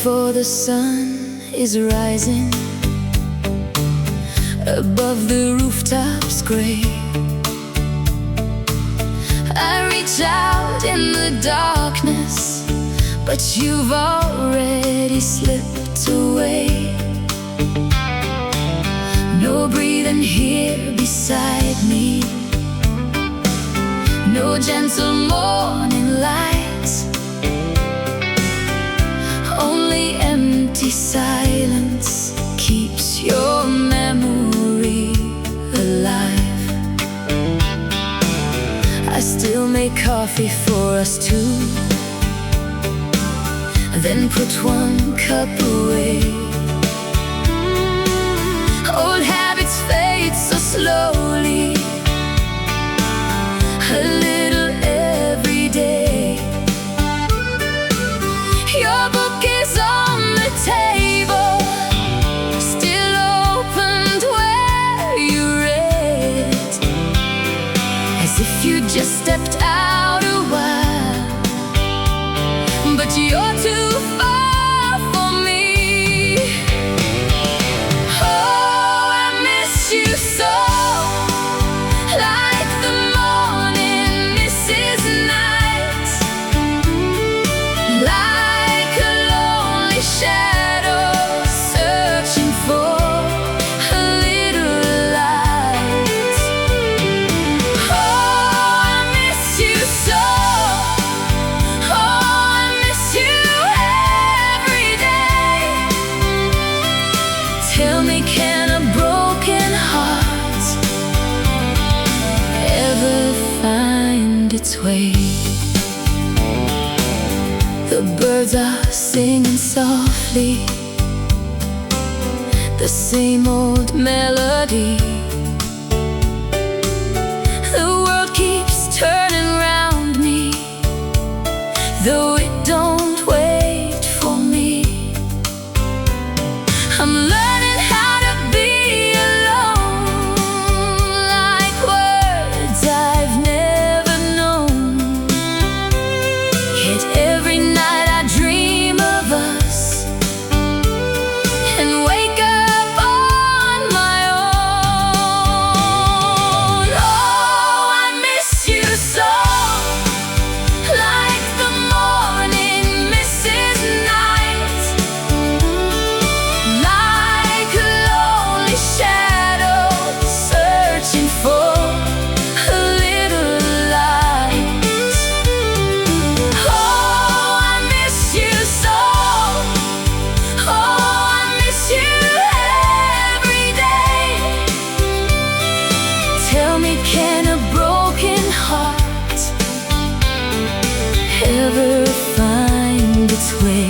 before the sun is rising above the rooftops gray. I reach out in the darkness, but you've already slipped away. No breathing here beside me, no gentle morning light, only empty silence keeps your memory alive. I still make coffee for us two, then put one cup away. Old habits fade so slowly, a little every day. Your book is on the table, still opened where you read, as if you just stepped out a while, but you're too far for me. Oh, I miss you so, like the morning misses night, like a lonely shadow searching for a little light. Oh, I miss you so, oh, I miss you every day. Tell me, can a broken heart ever find its way? The birds are singing softly, the same old melody. The world keeps turning round me, though it don't wait for me. I'm learning how to be alone, like words I've never known. Yet every night I dream of us and wake up on my own. Oh, I miss you so, like the morning misses night, like a lonely shadow searching for a little light. Oh, I miss you so, oh, I miss you every day. Tell me, can a broken heart ever find its way?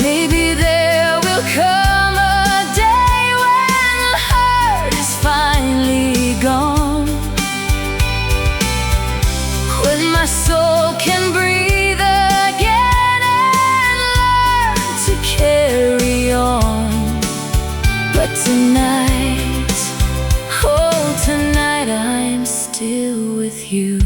Maybe there will come a day when the hurt is finally gone, when my soul can breathe again and learn to carry on. But tonight, oh tonight, I'm still with you.